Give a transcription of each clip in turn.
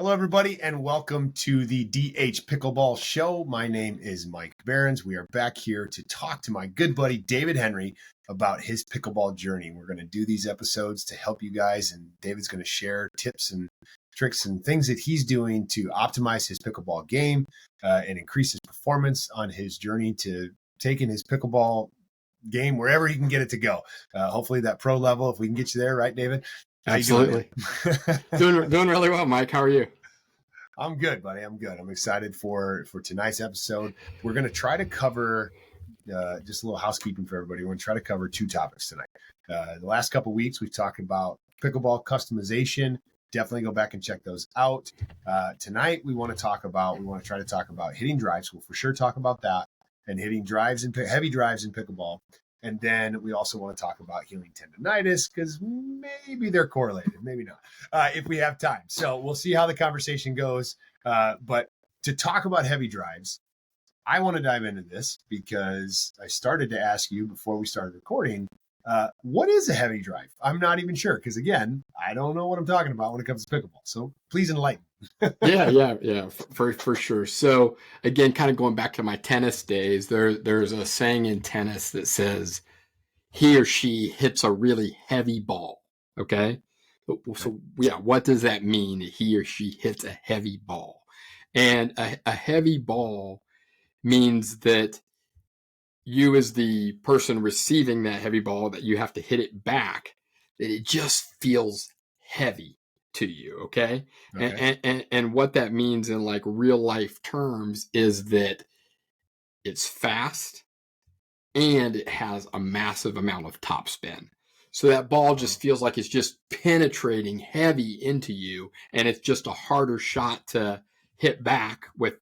Hello, everybody, and welcome to the DH Pickleball Show. My name is Mike Behrens. We are back here to talk to my good buddy, David Henry, about his pickleball journey. We're going to do these episodes to help you guys, and David's going to share tips and tricks and things that he's doing to optimize his pickleball game and increase his performance on his journey to taking his pickleball game wherever he can get it to go. Hopefully that pro level, if we can get you there, right, David? Absolutely. Doing really well, Mike. How are you? I'm good, buddy. I'm good. I'm excited for tonight's episode. We're going to try to cover just a little housekeeping for everybody. We're going to try to cover two topics tonight. The last couple of weeks, we've talked about pickleball customization. Definitely go back and check those out. Tonight, we want to try to talk about hitting drives. We'll for sure talk about that and hitting drives and heavy drives in pickleball. And then we also want to talk about healing tendonitis because maybe they're correlated, maybe not, if we have time. So we'll see how the conversation goes. But to talk about heavy drives, I want to dive into this because I started to ask you before we started recording, what is a heavy drive? I'm not even sure because, again, I don't know what I'm talking about when it comes to pickleball. So please enlighten. Yeah, for sure. So again, kind of going back to my tennis days, there's a saying in tennis that says he or she hits a really heavy ball. Okay. So yeah, what does that mean? He or she hits a heavy ball, and a heavy ball means that you as the person receiving that heavy ball, that you have to hit it back, that it just feels heavy to you. Okay. And what that means in like real life terms is that it's fast and it has a massive amount of top spin. So that ball just feels like it's just penetrating heavy into you, and it's just a harder shot to hit back with,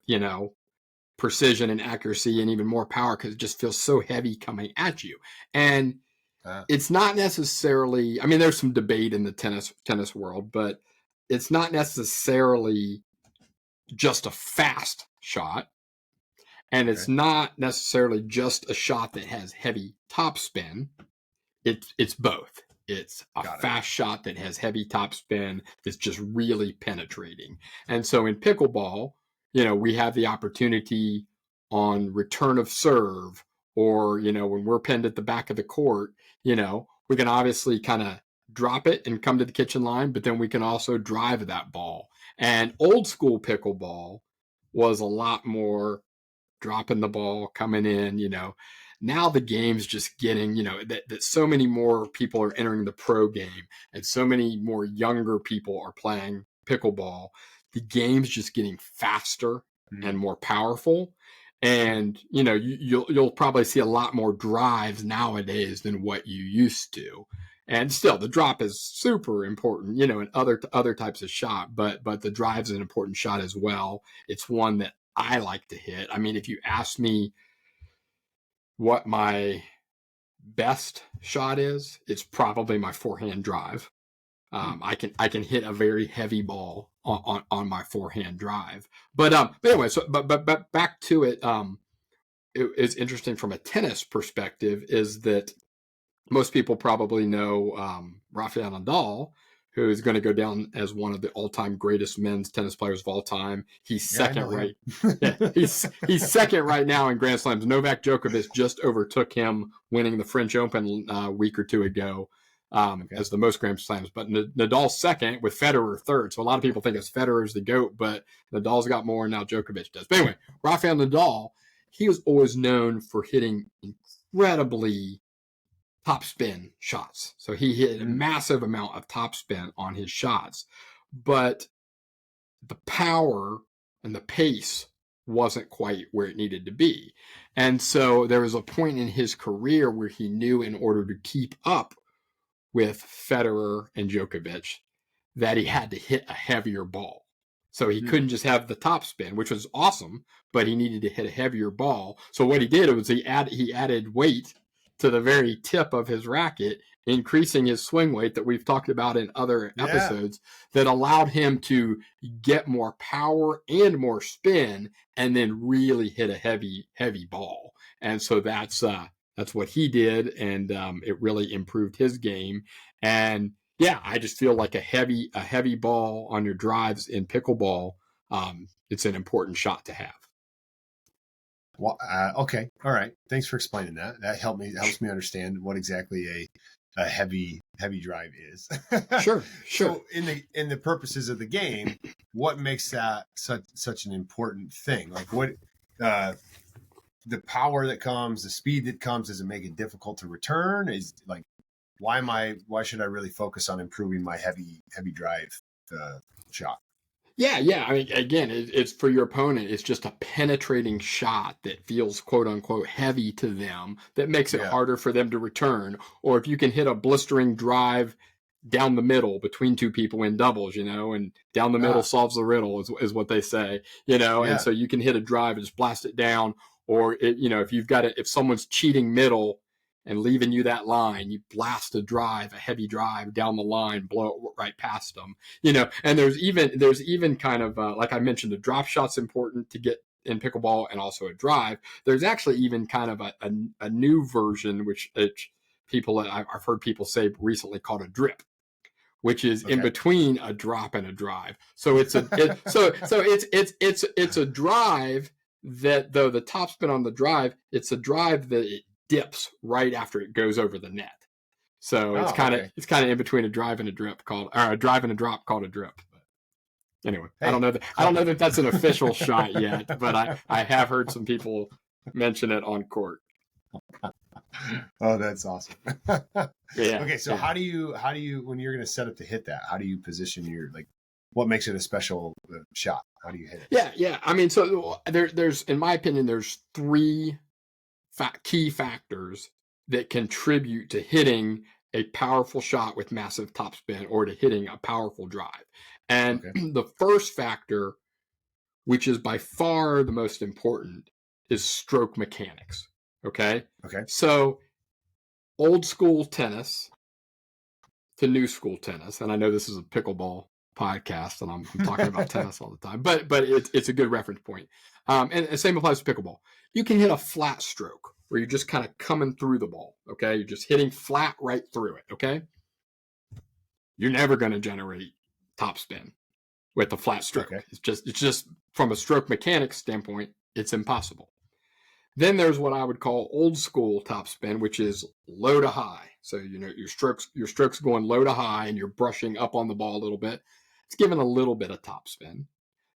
precision and accuracy and even more power because it just feels so heavy coming at you. And it's not necessarily, there's some debate in the tennis world, but it's not necessarily just a fast shot. And it's not necessarily just a shot that has heavy top spin. It's both. It's a fast shot that has heavy top spin that's just really penetrating. And so in pickleball, we have the opportunity on return of serve or, when we're pinned at the back of the court, we can obviously kind of drop it and come to the kitchen line, but then we can also drive that ball. And old school pickleball was a lot more dropping the ball, coming in, Now the game's just getting, that so many more people are entering the pro game and so many more younger people are playing pickleball. The game's just getting faster and more powerful. And, you'll probably see a lot more drives nowadays than what you used to. And still, the drop is super important, in other types of shot, but the drive's an important shot as well. It's one that I like to hit. If you ask me what my best shot is, it's probably my forehand drive. I can hit a very heavy ball on my forehand drive. But anyway, but back to it. It's interesting from a tennis perspective is that most people probably know Rafael Nadal, who is going to go down as one of the all-time greatest men's tennis players of all time. He's second he's second right now in Grand Slams. Novak Djokovic just overtook him, winning the French Open a week or two ago as the most Grand Slams. But Nadal's second with Federer third. So a lot of people think it's Federer's the GOAT, but Nadal's got more, and now Djokovic does. But anyway, Rafael Nadal, he was always known for hitting incredibly top spin shots. So he hit a massive amount of top spin on his shots, but the power and the pace wasn't quite where it needed to be. And so there was a point in his career where he knew in order to keep up with Federer and Djokovic that he had to hit a heavier ball. So he couldn't just have the top spin, which was awesome, but he needed to hit a heavier ball. So what he did was he added weight to the very tip of his racket, increasing his swing weight that we've talked about in other episodes that allowed him to get more power and more spin and then really hit a heavy ball. And so that's what he did. And it really improved his game. And yeah, I just feel like a heavy ball on your drives in pickleball, it's an important shot to have. Well, okay, all right. Thanks for explaining that. That helps me understand what exactly a heavy drive is. Sure. So in the purposes of the game, what makes that such an important thing? Like what the power that comes, the speed that comes, does it make it difficult to return? Is like why should I really focus on improving my heavy drive shot? Yeah. I mean, again, it's for your opponent. It's just a penetrating shot that feels quote unquote heavy to them that makes it harder for them to return. Or if you can hit a blistering drive down the middle between two people in doubles, and down the middle solves the riddle is what they say, and so you can hit a drive and just blast it down. Or if someone's cheating middle and leaving you that line, you blast a heavy drive down the line, blow it right past them, and there's even kind of, like I mentioned, the drop shot's important to get in pickleball and also a drive. There's actually even kind of a new version, which I've heard people say recently, called a drip, which is in between a drop and a drive. So it's a drive that, though the topspin on the drive, it's a drive that it dips right after it goes over the net. So it's kind of in between a drive and a drop called a drip. But anyway, I don't know that that's an official shot yet, but I have heard some people mention it on court. Oh, that's awesome. Yeah. Okay, so how do you when you're going to set up to hit that, how do you position what makes it a special shot? How do you hit it? Yeah. I mean, so there's, in my opinion, there's three key factors that contribute to hitting a powerful shot with massive topspin or to hitting a powerful drive. And the first factor, which is by far the most important, is stroke mechanics. Okay. So old school tennis to new school tennis, and I know this is a pickleball podcast, and I'm talking about tennis all the time, but it's a good reference point. And the same applies to pickleball. You can hit a flat stroke where you're just kind of coming through the ball. Okay, you're just hitting flat right through it. Okay, you're never going to generate topspin with a flat stroke. It's just from a stroke mechanics standpoint, it's impossible. Then there's what I would call old school topspin, which is low to high. So, your strokes going low to high and you're brushing up on the ball a little bit. It's giving a little bit of topspin.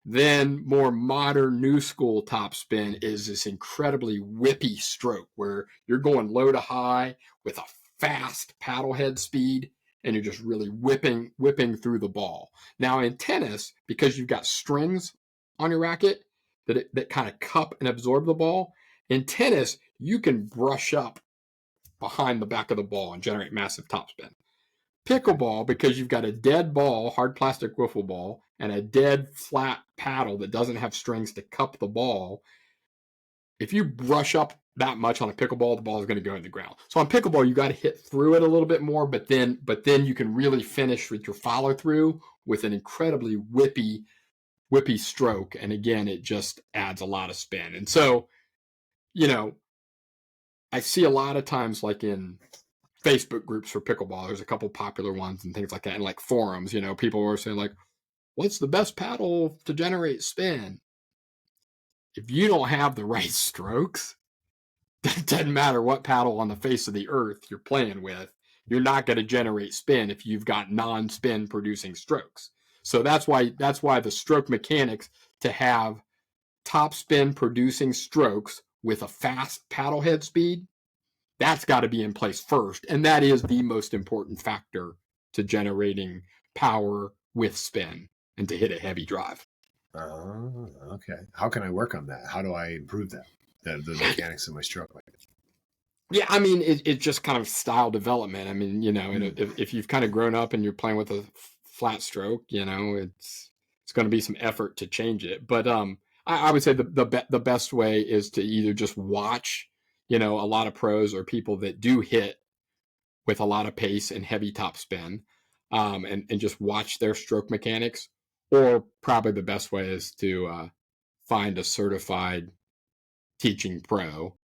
Then more modern new school topspin is this incredibly whippy stroke where you're going low to high with a fast paddle head speed and you're just really whipping through the ball. Now in tennis, because you've got strings on your racket that kind of cup and absorb the ball, in tennis, you can brush up behind the back of the ball and generate massive topspin. Pickleball, because you've got a dead ball, hard plastic wiffle ball, and a dead flat paddle that doesn't have strings to cup the ball, if you brush up that much on a pickleball, the ball is going to go in the ground. So on pickleball, you got to hit through it a little bit more, but then you can really finish with your follow through with an incredibly whippy stroke. And again, it just adds a lot of spin. And so, I see a lot of times, like in Facebook groups for pickleball, there's a couple popular ones and things like that. And like forums, people are saying like, what's the best paddle to generate spin? If you don't have the right strokes, it doesn't matter what paddle on the face of the earth you're playing with, you're not going to generate spin if you've got non-spin producing strokes. So that's why the stroke mechanics to have top spin producing strokes with a fast paddle head speed, that's got to be in place first. And that is the most important factor to generating power with spin and to hit a heavy drive. Oh, okay. How can I work on that? How do I improve that? The mechanics of my stroke? Yeah, I mean, it's just kind of style development. I mean, if you've kind of grown up and you're playing with a flat stroke, it's going to be some effort to change it. But I would say the best way is to either just watch, a lot of pros or people that do hit with a lot of pace and heavy topspin, and just watch their stroke mechanics. Or probably the best way is to find a certified teaching pro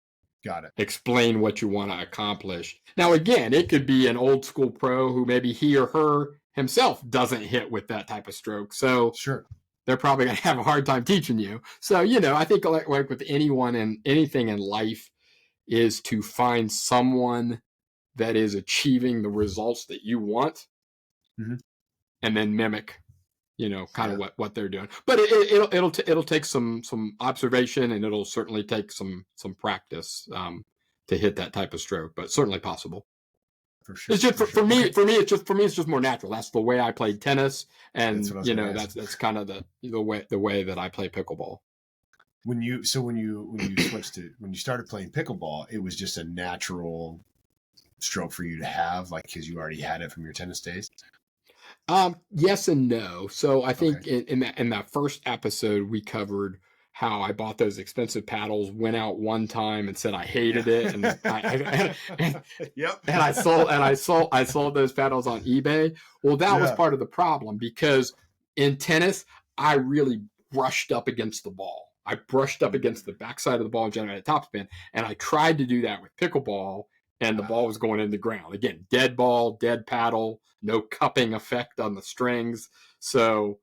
Got it. explain what you want to accomplish. Now, again, it could be an old school pro who maybe he or her himself doesn't hit with that type of stroke. So Sure. they're probably going to have a hard time teaching you. So, I think like with anyone and anything in life is to find someone that is achieving the results that you want, mm-hmm. and then mimic, kind of what they're doing. But it'll take some observation, and it'll certainly take some practice to hit that type of stroke, but certainly possible. For sure. It's just for me. It's just more natural. That's the way I played tennis, and that's kind of the way that I play pickleball. When you switched to when you started playing pickleball, it was just a natural stroke for you to have, like, because you already had it from your tennis days. Yes and no. So I think in that first episode we covered how I bought those expensive paddles, went out one time and said I hated it, and I sold those paddles on eBay. Well, that was part of the problem, because in tennis I really brushed up against the ball. I brushed up against the backside of the ball and generated topspin, and I tried to do that with pickleball, and the ball was going in the ground. Again, dead ball, dead paddle, no cupping effect on the strings. So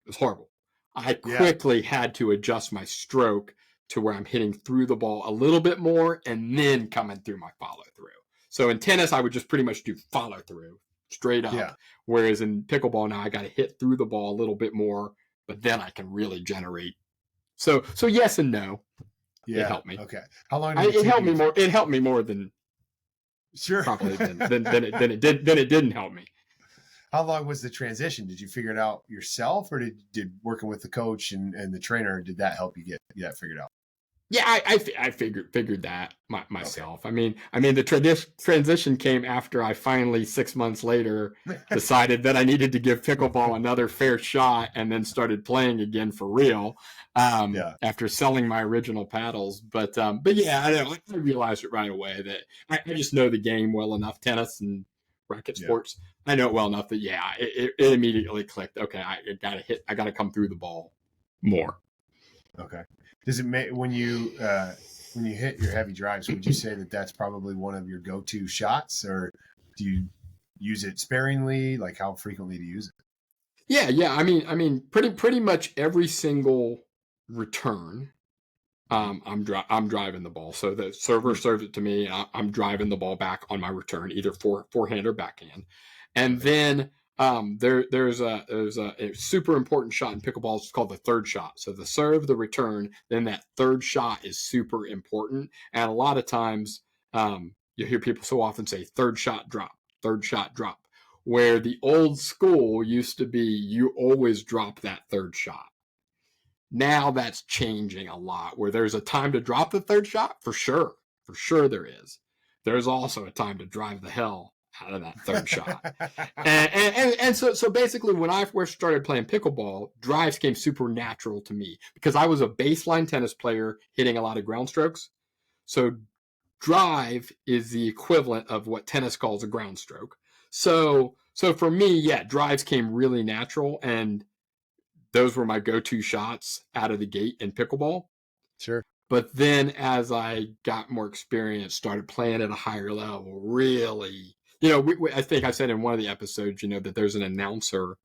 it was horrible. I quickly had to adjust my stroke to where I'm hitting through the ball a little bit more and then coming through my follow through. So in tennis, I would just pretty much do follow through straight up. Yeah. Whereas in pickleball now, I got to hit through the ball a little bit more, but then I can really generate. So yes and no. Yeah. It helped me. Okay. How long did it helped me more? It helped me more than probably than it didn't help me. How long was the transition? Did you figure it out yourself, or did working with the coach and the trainer, did that help you get that figured out? Yeah, I figured that myself. Okay. I mean, the transition came after I finally 6 months later decided that I needed to give pickleball another fair shot, and then started playing again for real after selling my original paddles. But yeah, I realized it right away that I just know the game well enough, tennis and racket sports. I know it well enough that it immediately clicked. Okay, I got to come through the ball more. Okay. Does it make when you hit your heavy drives? Would you say that that's probably one of your go-to shots, or do you use it sparingly? Like, how frequently do you use it? Yeah. I mean, pretty much every single return, I'm driving the ball. So the server serves it to me, and I'm driving the ball back on my return, either forehand or backhand, and then. There's a super important shot in pickleball. It's called the third shot. So the serve, the return, then that third shot is super important. And a lot of times, you hear people so often say third shot drop, where the old school used to be you always drop that third shot. Now that's changing a lot, where there's a time to drop the third shot, for sure there is. There's also a time to drive the hell out of that third shot. And so basically, when I first started playing pickleball, drives came super natural to me, because I was a baseline tennis player hitting a lot of ground strokes. So drive is the equivalent of what tennis calls a ground stroke. So for me, drives came really natural, and those were my go-to shots out of the gate in pickleball. Sure. But then as I got more experience, started playing at a higher level, really, I think I said in one of the episodes, that there's an announcer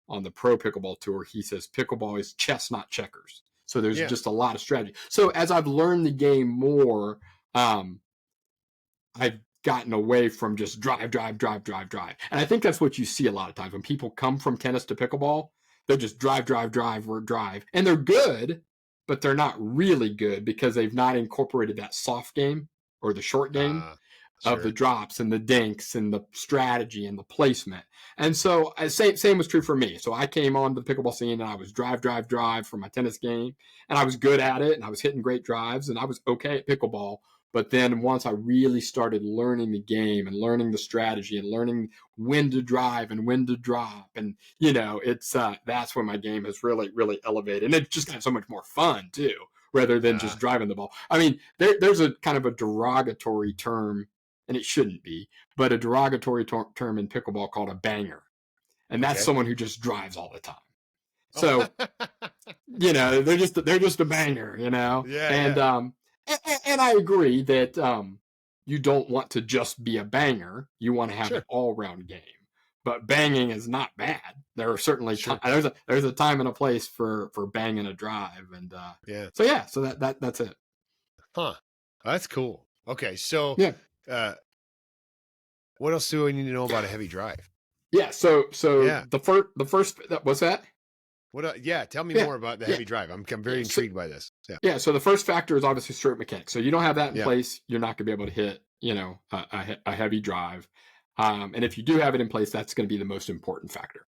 on the pro pickleball tour. He says pickleball is chess, not checkers. So there's just a lot of strategy. So as I've learned the game more, I've gotten away from just drive. And I think that's what you see a lot of times when people come from tennis to pickleball. They're just drive. And they're good, but they're not really good, because they've not incorporated that soft game or the short game of the drops and the dinks and the strategy and the placement. And so same was true for me. So I came on to the pickleball scene, and I was drive for my tennis game, and I was good at it, and I was hitting great drives, and I was okay at pickleball. But then once I really started learning the game and learning the strategy and learning when to drive and when to drop, and it's that's when my game has really, really elevated, and it just got so much more fun too, rather than just driving the ball. I mean, there's a kind of a derogatory term, and it shouldn't be, but a derogatory term in pickleball called a banger, and that's someone who just drives all the time. So they're just a banger, And I agree that you don't want to just be a banger. You want to have Sure. an all-round game. But banging is not bad. There are certainly Sure. there's a time and a place for banging a drive, and Yeah. so that's it. Huh. That's cool. Okay. So, Yeah. what else do we need to know about a heavy drive? Yeah. So Yeah. the first what's that? Yeah. Tell me Yeah. more about the Yeah. heavy drive. I'm very Yeah, so- intrigued by this. Yeah. Yeah. So the first factor is obviously stroke mechanics. So you don't have that in Yeah. place, you're not going to be able to hit, a heavy drive. And if you do have it in place, that's going to be the most important factor.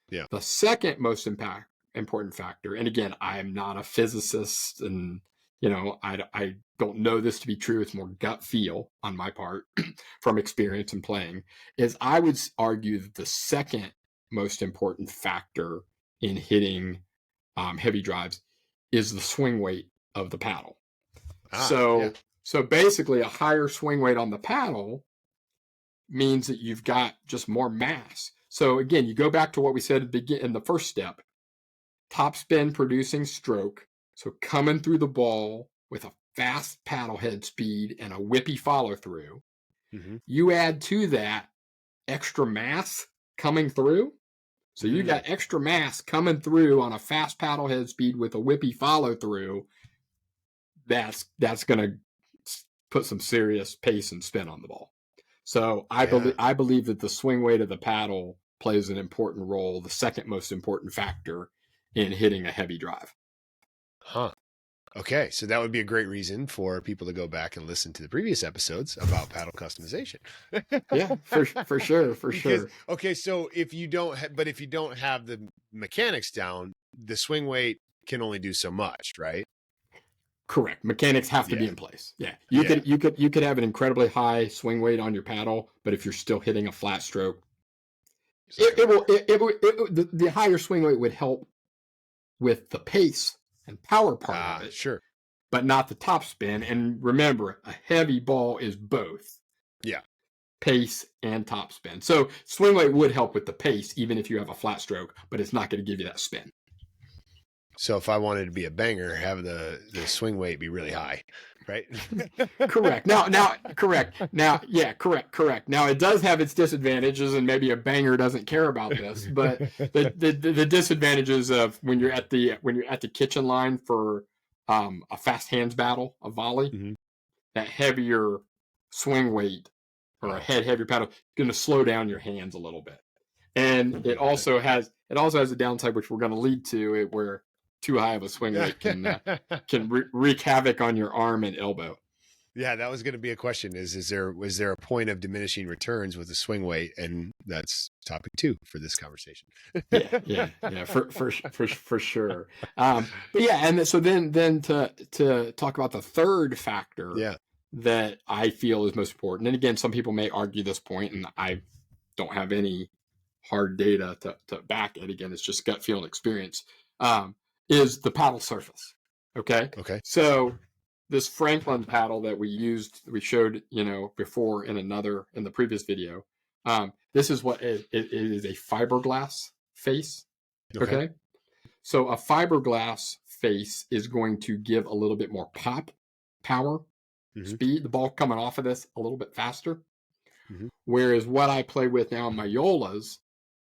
Yeah. The second most important factor, and again, I am not a physicist, and I don't know this to be true. It's more gut feel on my part from experience and playing. Is I would argue that the second most important factor in hitting heavy drives is the swing weight of the paddle. So basically, a higher swing weight on the paddle means that you've got just more mass. So again, you go back to what we said in the first step: top spin producing stroke. So coming through the ball with a fast paddle head speed and a whippy follow through. Mm-hmm. You add to that extra mass coming through. So you got extra mass coming through on a fast paddle head speed with a whippy follow through. That's going to put some serious pace and spin on the ball. So I believe that the swing weight of the paddle plays an important role, the second most important factor in hitting a heavy drive. Huh. Okay, so that would be a great reason for people to go back and listen to the previous episodes about paddle customization. Yeah, for sure. Okay, so if you don't have the mechanics down, the swing weight can only do so much, right? Correct. Mechanics have to be in place. Yeah. You could have an incredibly high swing weight on your paddle, but if you're still hitting a flat stroke, the higher swing weight would help with the pace and power part of it. Sure. But not the top spin. And remember, a heavy ball is both. Yeah. Pace and top spin. So swing weight would help with the pace, even if you have a flat stroke, but it's not going to give you that spin. So if I wanted to be a banger, have the swing weight be really high, right? Correct. Correct. Now it does have its disadvantages, and maybe a banger doesn't care about this, but the disadvantages of when you're at the kitchen line for a fast hands battle, a volley, that heavier swing weight or a heavier paddle is going to slow down your hands a little bit, and it also has a downside, which we're going to lead to it, where too high of a swing weight can wreak havoc on your arm and elbow. Yeah, that was going to be a question. Was there a point of diminishing returns with the swing weight? And that's topic 2 for this conversation. yeah, for sure. But yeah, and so then to talk about the third factor that I feel is most important. And again, some people may argue this point, and I don't have any hard data to back it. Again, it's just gut feel and experience. Is the paddle surface. Okay. So this Franklin paddle that we showed, before in the previous video. This is what it is, a fiberglass face. Okay. So a fiberglass face is going to give a little bit more pop, power, speed, the ball coming off of this a little bit faster. Whereas what I play with now in my Yolas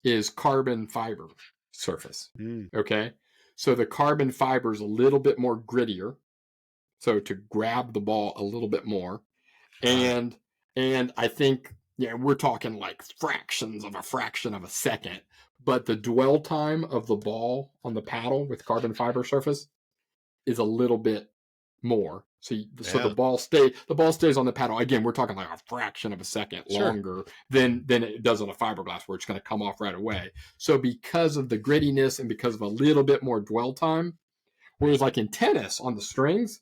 is carbon fiber surface. Okay. So the carbon fiber is a little bit more grittier. So to grab the ball a little bit more. And I think, we're talking like fractions of a second, but the dwell time of the ball on the paddle with carbon fiber surface is a little bit more. So the ball stays on the paddle. Again, we're talking like a fraction of a second longer than it does on a fiberglass, where it's going to come off right away. So because of the grittiness and because of a little bit more dwell time, whereas like in tennis on the strings,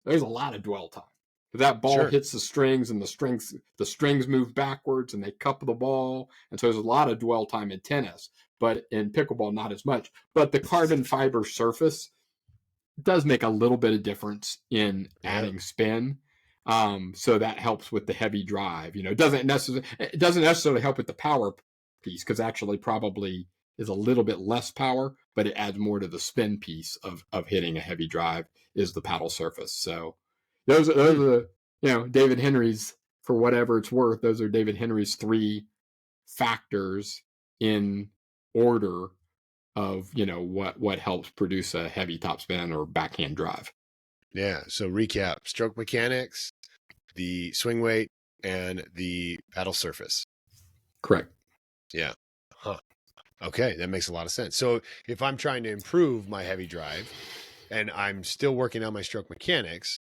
there's a lot of dwell time. That ball hits the strings, and the strings move backwards, and they cup the ball, and so there's a lot of dwell time in tennis. But in pickleball, not as much. But the carbon fiber surface does make a little bit of difference in adding spin. So that helps with the heavy drive. It doesn't necessarily help with the power piece, because actually probably is a little bit less power, but it adds more to the spin piece of hitting a heavy drive is the paddle surface. So those are David Henry's, for whatever it's worth, those are David Henry's 3 factors in order of, what helps produce a heavy topspin or backhand drive. Yeah. So recap: stroke mechanics, the swing weight, and the paddle surface. Correct. Yeah. Huh. Okay. That makes a lot of sense. So if I'm trying to improve my heavy drive and I'm still working on my stroke mechanics,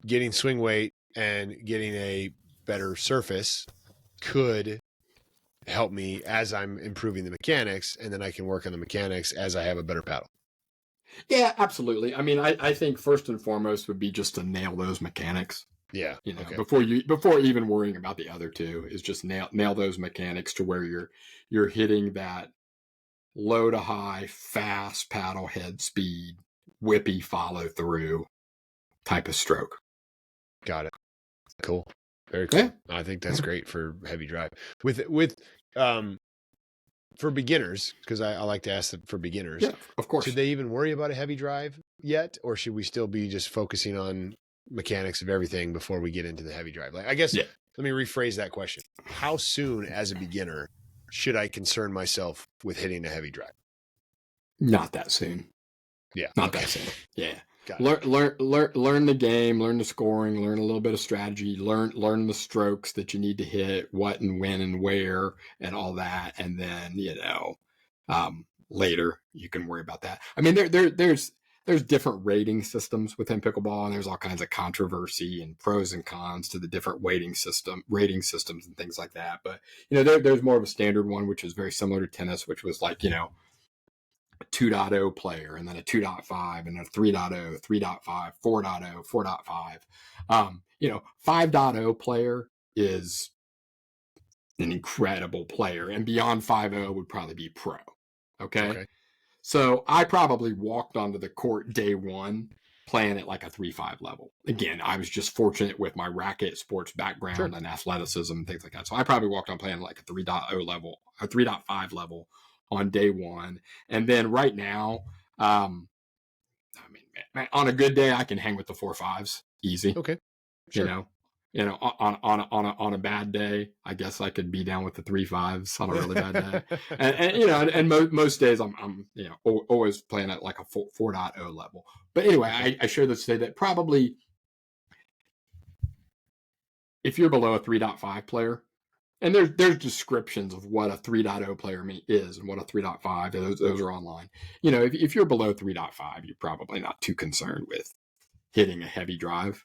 getting swing weight and getting a better surface could help me as I'm improving the mechanics, and then I can work on the mechanics as I have a better paddle. Yeah, absolutely. I mean, I think first and foremost would be just to nail those mechanics. Yeah. Okay. Before even worrying about the other two, is just nail those mechanics to where you're hitting that low to high, fast paddle head speed, whippy follow through type of stroke. Got it. Cool. Very cool. Yeah. I think that's great for heavy drive. For beginners, because I like to ask them for beginners. Yeah, of course. Should they even worry about a heavy drive yet, or should we still be just focusing on mechanics of everything before we get into the heavy drive? Let me rephrase that question. How soon, as a beginner, should I concern myself with hitting a heavy drive? Not that soon. Yeah. Not that soon. Yeah. Learn the game, learn the scoring, learn a little bit of strategy, learn the strokes that you need to hit, what and when and where, and all that, and then later you can worry about that. I mean, there's different rating systems within pickleball, and there's all kinds of controversy and pros and cons to the different rating systems and things like that. But there's more of a standard one, which is very similar to tennis, which was like a 2.0 player, and then a 2.5, and a 3.0, 3.5, 4.0, 4.5. 5.0 player is an incredible player, and beyond 5.0 would probably be pro. Okay. So I probably walked onto the court day one playing at like a 3.5 level. Again, I was just fortunate with my racket sports background and athleticism and things like that. So I probably walked on playing like a 3.0 level, a 3.5 level on day one. And then right now, on a good day, I can hang with the 4.5s easy. Okay. Sure. On a bad day, I guess I could be down with the 3.5s on a really bad day. and most days I'm always playing at like a 4.0 level. But anyway, I share this to say that probably if you're below a 3.5 player, and there's descriptions of what a 3.0 player is and what a 3.5, those are online. If you're below 3.5, you're probably not too concerned with hitting a heavy drive.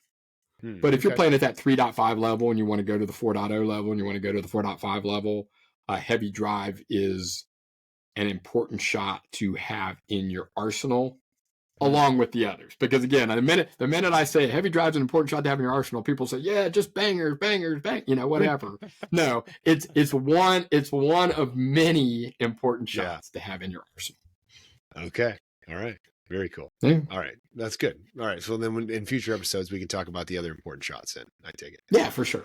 But if you're playing at that 3.5 level and you want to go to the 4.0 level and you want to go to the 4.5 level, a heavy drive is an important shot to have in your arsenal along with the others. Because again, the minute I say heavy drive is an important shot to have in your arsenal, people say, yeah, just bangers, bang, whatever. No, it's one of many important shots to have in your arsenal. Okay. All right. Very cool. Yeah. All right. That's good. All right. So then in future episodes, we can talk about the other important shots then, I take it. Yeah, for sure.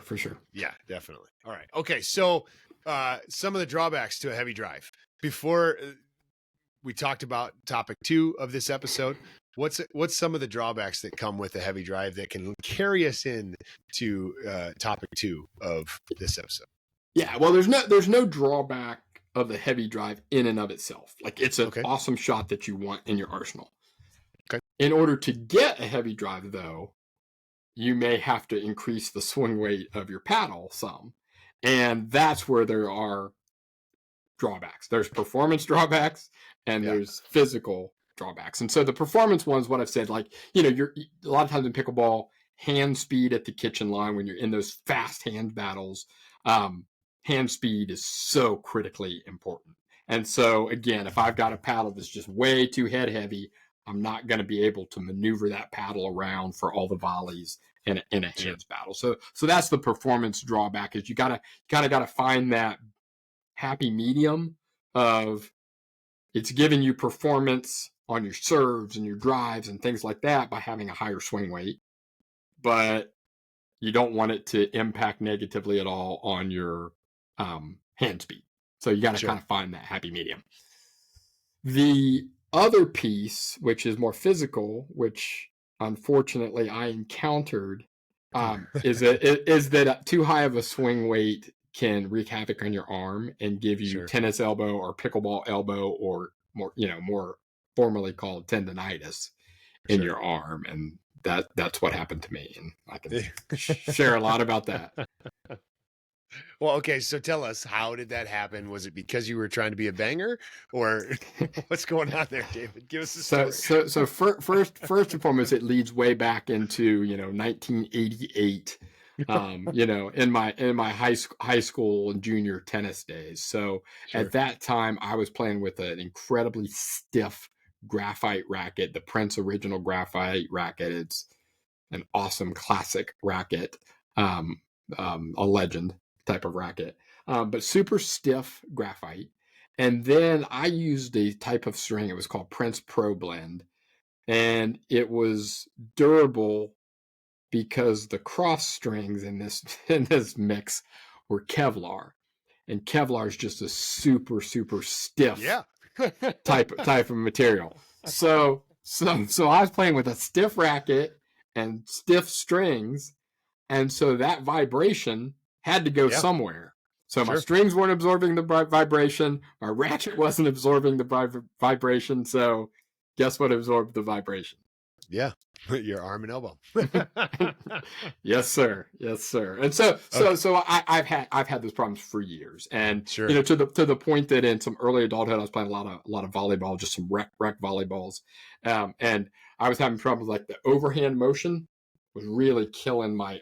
Yeah, definitely. All right. Okay. So some of the drawbacks to a heavy drive. Before we talked about topic 2 of this episode, what's some of the drawbacks that come with a heavy drive that can carry us in to topic 2 of this episode? Yeah. Well, there's no drawback of the heavy drive in and of itself. Like, it's an awesome shot that you want in your arsenal. Okay. In order to get a heavy drive, though, you may have to increase the swing weight of your paddle some. And that's where there are drawbacks. There's performance drawbacks and there's physical drawbacks. And so the performance one's what I've said, like, you're a lot of times in pickleball, hand speed at the kitchen line when you're in those fast hand battles, hand speed is so critically important. And so, again, if I've got a paddle that's just way too head heavy, I'm not going to be able to maneuver that paddle around for all the volleys in a hands battle. So that's the performance drawback, is you gotta find that happy medium of it's giving you performance on your serves and your drives and things like that by having a higher swing weight, but you don't want it to impact negatively at all on your hand speed. So you got to kind of find that happy medium. The other piece, which is more physical, which unfortunately I encountered is that too high of a swing weight can wreak havoc on your arm and give you Sure. tennis elbow or pickleball elbow, or more formally called tendonitis in Sure. your arm. And that's what happened to me. And I can share a lot about that. Well, okay. So tell us, how did that happen? Was it because you were trying to be a banger, or what's going on there, David? Give us the story. So first and foremost, it leads way back into 1988. In my high school and junior tennis days. So Sure. at that time, I was playing with an incredibly stiff graphite racket, the Prince original graphite racket. It's an awesome classic racket, a legend type of racket, but super stiff graphite. And then I used a type of string. It was called Prince Pro Blend, and it was durable because the cross strings in this mix were Kevlar, and Kevlar is just a super stiff type of material. So I was playing with a stiff racket and stiff strings, and so that vibration had to go somewhere. So my strings weren't absorbing the vibration. My racket wasn't absorbing the vibration. So guess what absorbed the vibration? Yeah. Your arm and elbow. Yes, sir. And so I've had those problems for years, and to the point that in some early adulthood I was playing a lot of volleyball, just some rec volleyballs, and I was having problems like the overhand motion was really killing my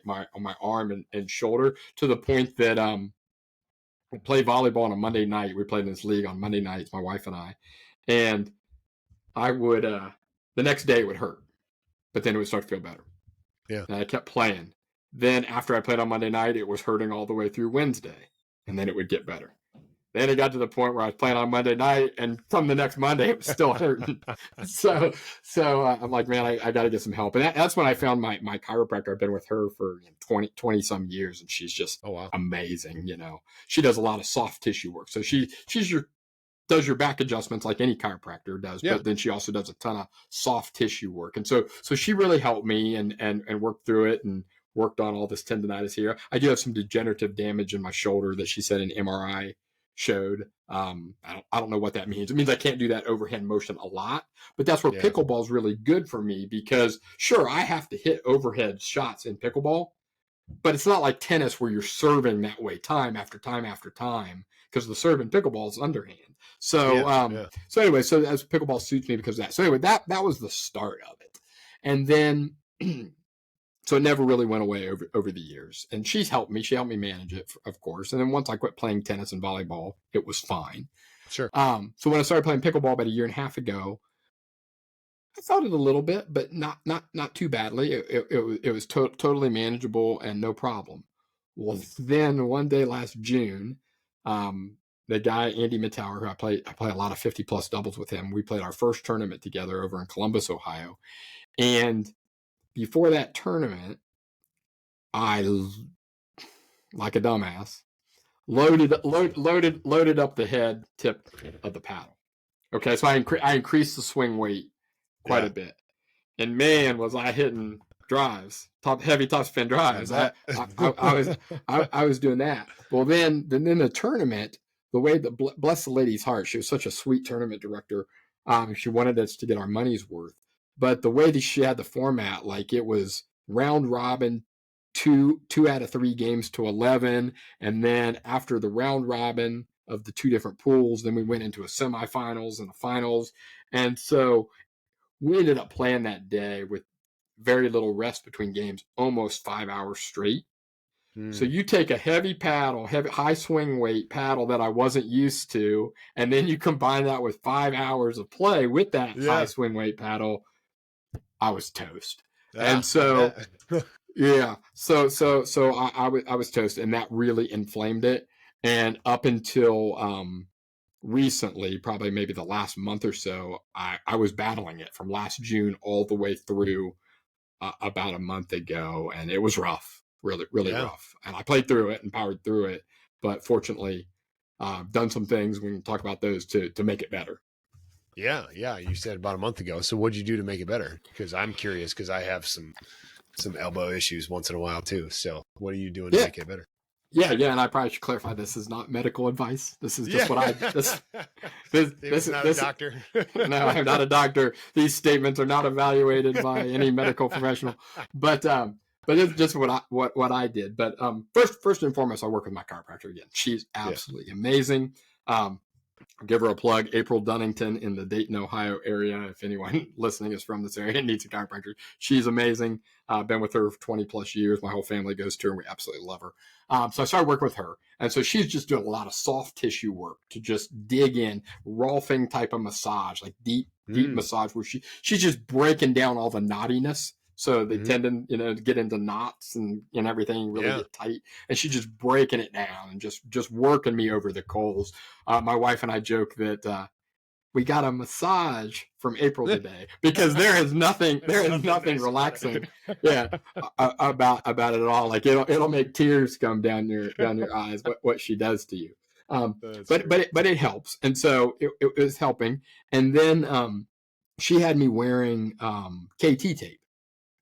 arm and shoulder, to the point that we played volleyball on a Monday night. We played in this league on Monday nights, my wife and I, and I would the next day it would hurt, but then it would start to feel better. Yeah. And I kept playing. Then after I played on Monday night, it was hurting all the way through Wednesday, and then it would get better. Then it got to the point where I was playing on Monday night, and from the next Monday, it was still hurting. So I'm like, man, I got to get some help. And that's when I found my chiropractor. I've been with her for 20 some years, and she's just amazing. She does a lot of soft tissue work. So does your back adjustments like any chiropractor does, but then she also does a ton of soft tissue work. And so she really helped me and worked through it and worked on all this tendonitis here. I do have some degenerative damage in my shoulder that she said an MRI showed. I don't know what that means. It means I can't do that overhand motion a lot, but that's where pickleball is really good for me, because sure, I have to hit overhead shots in pickleball, but it's not like tennis where you're serving that way time after time after time, because the serve in pickleball is underhand. So anyway, so as pickleball suits me because of that. So anyway, that was the start of it. And then so it never really went away over the years. And she helped me manage it, of course. And then once I quit playing tennis and volleyball, it was fine. Sure. So when I started playing pickleball about a year and a half ago, I felt it a little bit, but not too badly. It was totally manageable and no problem. Well, then one day last June, the guy Andy Mittauer, who I play a lot of 50+ doubles with him, we played our first tournament together over in Columbus, Ohio. And before that tournament, I, like a dumbass, loaded up the head tip of the paddle. Okay, so I increased the swing weight quite a bit, and man, was I hitting drives, heavy top spin drives. I was doing that. Well, then the tournament, the way that, bless the lady's heart, she was such a sweet tournament director. She wanted us to get our money's worth, but the way that she had the format, like it was round robin, two out of 3 games to 11, and then after the round robin of the 2 different pools, then we went into a semifinals and a finals, and so we ended up playing that day with very little rest between games, almost 5 hours straight. So you take a heavy paddle, high swing weight paddle that I wasn't used to, and then you combine that with 5 hours of play with that high swing weight paddle, I was toast. And so, so I was toast, and that really inflamed it. And up until recently, probably maybe the last month or so, I was battling it from last June all the way through about a month ago, and it was rough, really rough. And I played through it and powered through it, but fortunately, done some things. We can talk about those to make it better. Yeah. You said about a month ago. So what'd you do to make it better? Because I'm curious, because I have some elbow issues once in a while too. So what are you doing to make it better? Yeah, and I probably should clarify, this is not medical advice. This is just what I this is not a doctor. No, I'm not a doctor. These statements are not evaluated by any medical professional. But it's just what I did. But first and foremost, I work with my chiropractor again. She's absolutely amazing. Give her a plug, April Dunnington in the Dayton, Ohio area. If anyone listening is from this area and needs a chiropractor, she's amazing. I've been with her for 20 plus years. My whole family goes to her and we absolutely love her. So I started working with her. And so she's just doing a lot of soft tissue work to just dig in, Rolfing type of massage, like deep massage, where she's just breaking down all the knottiness. So the tendon, get into knots and everything really get tight. And she's just breaking it down and just working me over the coals. My wife and I joke that we got a massage from April today, because there is nothing relaxing about it at all. Like it'll make tears come down your eyes what she does to you. But it helps. And so it was helping. And then she had me wearing KT tape.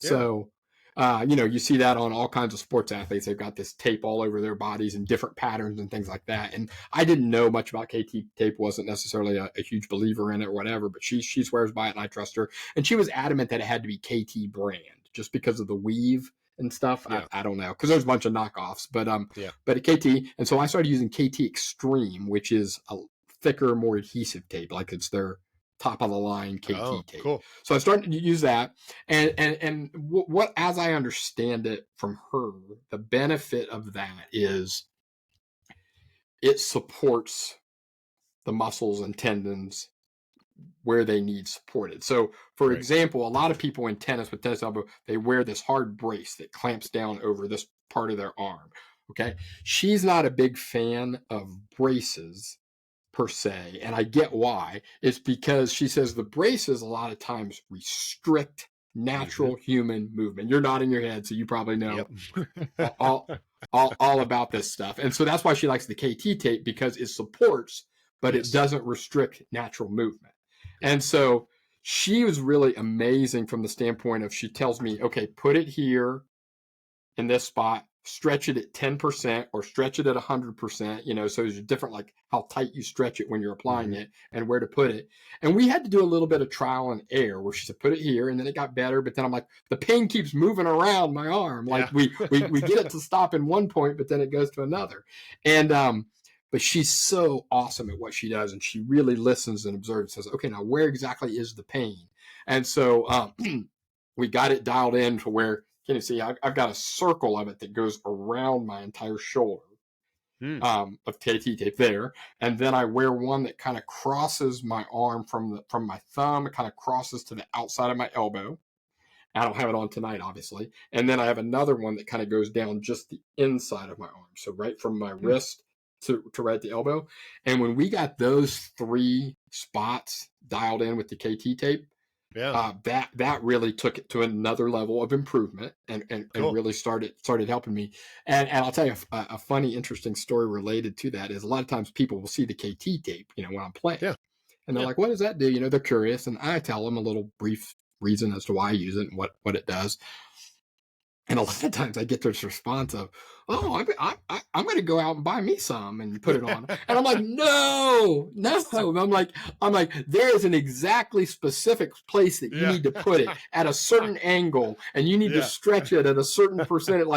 So, you see that on all kinds of sports athletes. They've got this tape all over their bodies in different patterns and things like that. And I didn't know much about KT tape, wasn't necessarily a huge believer in it or whatever, but she swears by it and I trust her. And she was adamant that it had to be KT brand just because of the weave and stuff. I don't know, because there's a bunch of knockoffs, but a KT. And so I started using KT Extreme, which is a thicker, more adhesive tape. Like it's their top of the line KT tape. Cool. So I started to use that, and what, as I understand it from her, the benefit of that is it supports the muscles and tendons where they need supported. So, for example, a lot of people in tennis with tennis elbow, they wear this hard brace that clamps down over this part of their arm. Okay, she's not a big fan of braces per se, and I get why. It's because she says the braces a lot of times restrict natural human movement. You're nodding your head, so you probably know all about this stuff. And so that's why she likes the KT tape, because it supports, but it doesn't restrict natural movement. And so she was really amazing from the standpoint of, she tells me, okay, put it here in this spot, stretch it at 10% or stretch it at 100%, so there's different, like how tight you stretch it when you're applying it and where to put it. And we had to do a little bit of trial and error, where she said, put it here, and then it got better. But then I'm like, the pain keeps moving around my arm. Like we get it to stop in one point, but then it goes to another. And, but she's so awesome at what she does. And she really listens and observes, says, okay, now where exactly is the pain? And so we got it dialed in to where, can you see, I've got a circle of it that goes around my entire shoulder of KT tape there. And then I wear one that kind of crosses my arm from my thumb. It kind of crosses to the outside of my elbow. I don't have it on tonight, obviously. And then I have another one that kind of goes down just the inside of my arm. So right from my wrist to right at the elbow. And when we got those 3 spots dialed in with the KT tape, that really took it to another level of improvement and really started helping me. And I'll tell you a funny, interesting story related to that is, a lot of times people will see the KT tape, when I'm playing. And they're like, what does that do? They're curious. And I tell them a little brief reason as to why I use it and what it does. And a lot of times I get this response of, oh, I'm going to go out and buy me some and put it on. And I'm like, no. I'm like, there is an exactly specific place that you need to put it at a certain angle, and you need to stretch it at a certain percent.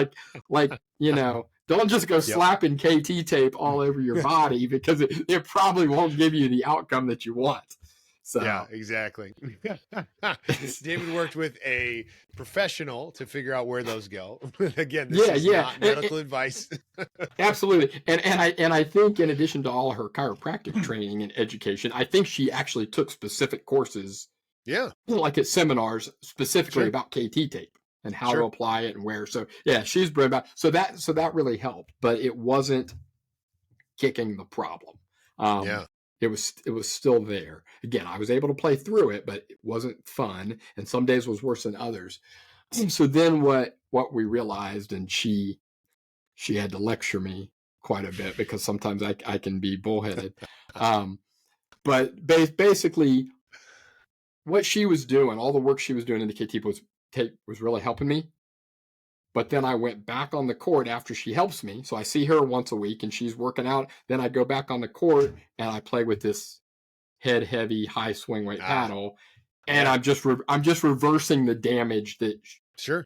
Don't just go slapping KT tape all over your body, because it probably won't give you the outcome that you want. So. Yeah, exactly. David worked with a professional to figure out where those go. Again, this is not medical advice. Absolutely. And I think, in addition to all her chiropractic training and education, I think she actually took specific courses, like at seminars specifically about KT tape and how to apply it and where. So she's brilliant about. So that really helped, but it wasn't kicking the problem. It was still there. Again, I was able to play through it, but it wasn't fun. And some days was worse than others. So then what we realized, and she had to lecture me quite a bit, because sometimes I can be bullheaded. But basically what she was doing, all the work she was doing in the KT tape was really helping me. But then I went back on the court after she helps me. So I see her once a week and she's working out. Then I go back on the court and I play with this head heavy, high swing weight paddle. And I'm just reversing the damage that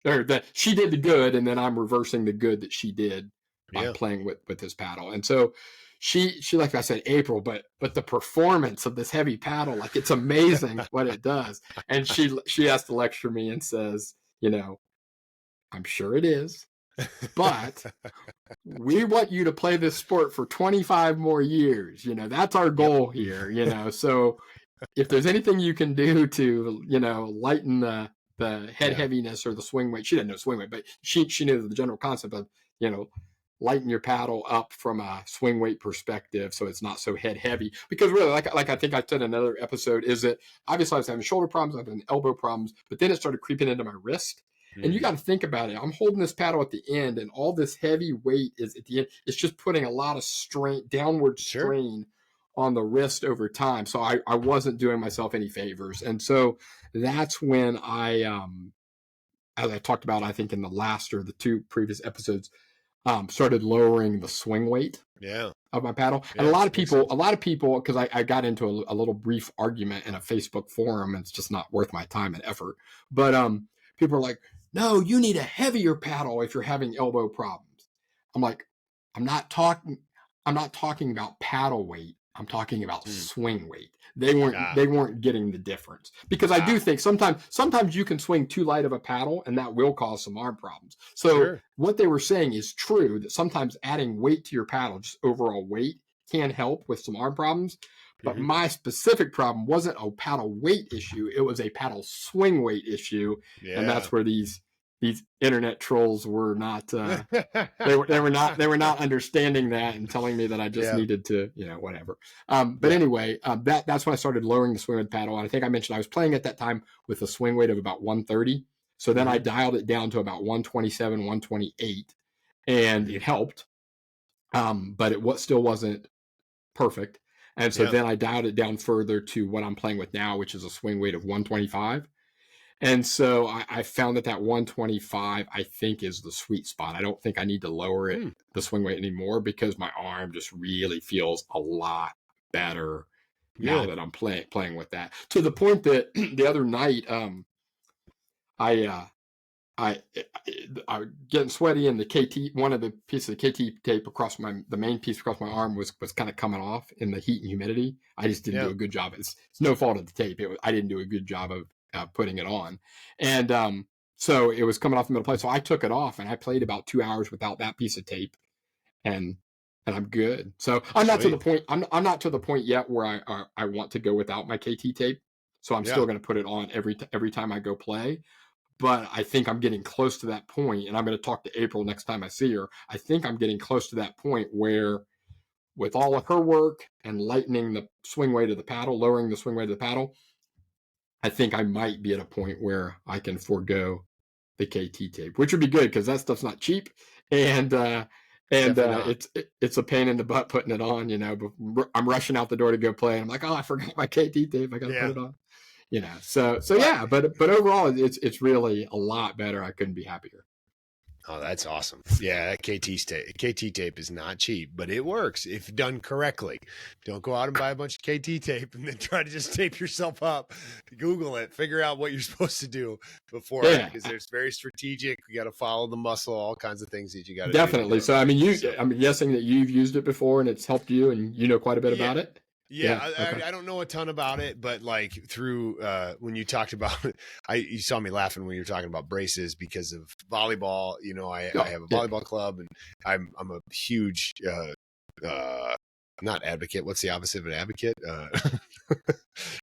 that she did the good, and then I'm reversing the good that she did by playing with this paddle. And so she like I said, April, but the performance of this heavy paddle, like it's amazing what it does. And she has to lecture me and says, you know, I'm sure it is, but we want you to play this sport for 25 more years. You know, that's our goal here, you know. So if there's anything you can do to, you know, lighten the head heaviness or the swing weight, she didn't know swing weight, but she knew the general concept of, you know, lighten your paddle up from a swing weight perspective so it's not so head heavy. Because really, like I think I said in another episode, is that obviously I was having shoulder problems, I was having elbow problems, but then it started creeping into my wrist. And you got to think about it. I'm holding this paddle at the end, and all this heavy weight is at the end. It's just putting a lot of strain, downward strain on the wrist over time. So I wasn't doing myself any favors. And so that's when I, as I talked about, I think in the last or the two previous episodes, started lowering the swing weight of my paddle. And a lot of people, because I got into a little brief argument in a Facebook forum, and it's just not worth my time and effort. But people are like, no, you need a heavier paddle if you're having elbow problems. I'm like, I'm not talking about paddle weight. I'm talking about swing weight. They weren't getting the difference, because I do think sometimes you can swing too light of a paddle and that will cause some arm problems. So what they were saying is true, that sometimes adding weight to your paddle, just overall weight, can help with some arm problems. But my specific problem wasn't a paddle weight issue. It was a paddle swing weight issue. And that's where these internet trolls were not, they were not understanding that and telling me that I just needed to, you know, whatever. But anyway, that's when I started lowering the swing weight paddle. And I think I mentioned I was playing at that time with a swing weight of about 130. So then I dialed it down to about 127, 128, and it helped. But it still wasn't perfect. And so then I dialed it down further to what I'm playing with now, which is a swing weight of 125. And so I found that 125, I think, is the sweet spot. I don't think I need to lower it, the swing weight anymore, because my arm just really feels a lot better now that I'm playing with that. To the point that the other night, I getting sweaty, and the KT, one of the pieces of KT tape across the main piece across my arm was kind of coming off in the heat and humidity. I just didn't do a good job. It's no fault of the tape. I didn't do a good job of putting it on. And so it was coming off the middle plate. So I took it off and I played about 2 hours without that piece of tape, and I'm good. So I'm not to the point. I'm not to the point yet where I want to go without my KT tape. So I'm still going to put it on every time I go play. But I think I'm getting close to that point, and I'm going to talk to April next time I see her. I think I'm getting close to that point where, with all of her work and lightening the swing weight of the paddle, lowering the swing weight of the paddle, I think I might be at a point where I can forego the KT tape, which would be good, because that stuff's not cheap, and it's a pain in the butt putting it on. You know, but I'm rushing out the door to go play, and I'm like, oh, I forgot my KT tape. I got to put it on. You know, so yeah, but overall, it's really a lot better. I couldn't be happier. Oh, that's awesome. Yeah, that KT tape is not cheap, but it works if done correctly. Don't go out and buy a bunch of KT tape and then try to just tape yourself up. Google it, figure out what you're supposed to do before, because it's very strategic. You got to follow the muscle, all kinds of things that you got to definitely. So I mean, I'm guessing that you've used it before and it's helped you, and you know quite a bit about it. I don't know a ton about it, but like through when you talked about you saw me laughing when you were talking about braces because of volleyball. You know, I have a volleyball club, and I'm a huge not advocate. What's the opposite of an advocate?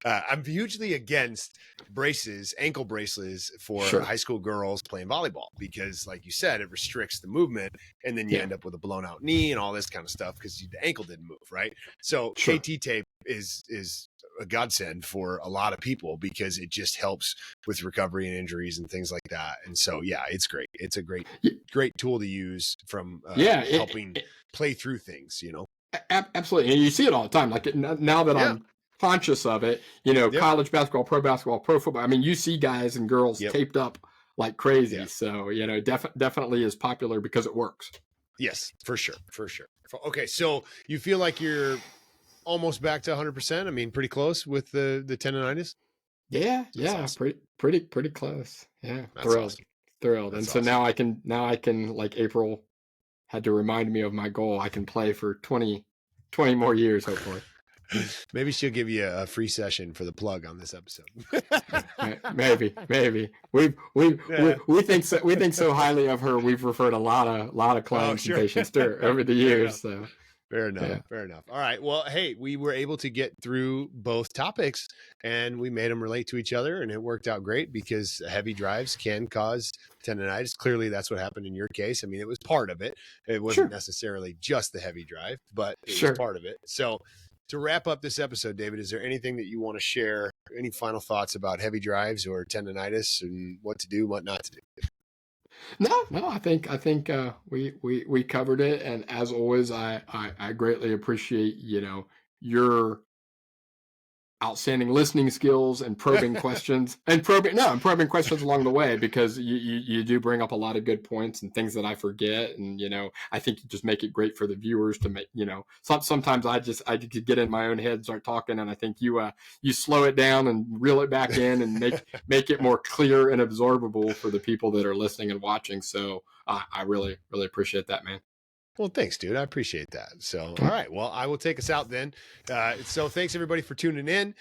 I'm hugely against braces, ankle bracelets for high school girls playing volleyball, because like you said, it restricts the movement, and then you end up with a blown out knee and all this kind of stuff because the ankle didn't move, right? So KT tape is a godsend for a lot of people, because it just helps with recovery and injuries and things like that. And so, yeah, it's great. It's a great tool to use from helping play through things, you know? Absolutely. And you see it all the time. Like now that conscious of it. College basketball, pro football. I mean, you see guys and girls taped up like crazy. Yeah. So, definitely is popular because it works. Yes, for sure. Okay, so you feel like you're almost back to 100%? I mean, pretty close with the tendonitis? Yeah, awesome. pretty close. Yeah, thrilled. That's and so awesome. now I can like April had to remind me of my goal. I can play for 20 more years, hopefully. Maybe she'll give you a free session for the plug on this episode. maybe we think so highly of her. We've referred a lot of clients and patients to her over the years. So fair enough. All right. Well, hey, we were able to get through both topics and we made them relate to each other, and it worked out great because heavy drives can cause tendonitis. Clearly that's what happened in your case. I mean, it was part of it. It wasn't necessarily just the heavy drive, but it was part of it. So to wrap up this episode, David, is there anything that you want to share? Any final thoughts about heavy drives or tendonitis and what to do, what not to do? No, I think we covered it, and as always, I greatly appreciate your outstanding listening skills and probing questions and probing questions along the way, because you do bring up a lot of good points and things that I forget, and I think you just make it great for the viewers to make sometimes I could get in my own head and start talking, and I think you slow it down and reel it back in and make it more clear and absorbable for the people that are listening and watching. So I really appreciate that, man. Well, thanks, dude. I appreciate that. So, all right. Well, I will take us out then. So thanks everybody for tuning in.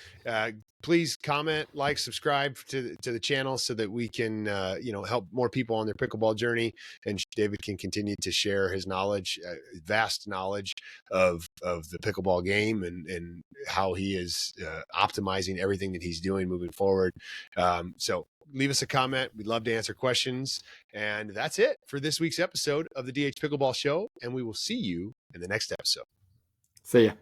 Please comment, like, subscribe to the channel so that we can, help more people on their pickleball journey. And David can continue to share his knowledge, vast knowledge of the pickleball game and how he is optimizing everything that he's doing moving forward. So leave us a comment. We'd love to answer questions. And that's it for this week's episode of the DH Pickleball Show. And we will see you in the next episode. See ya.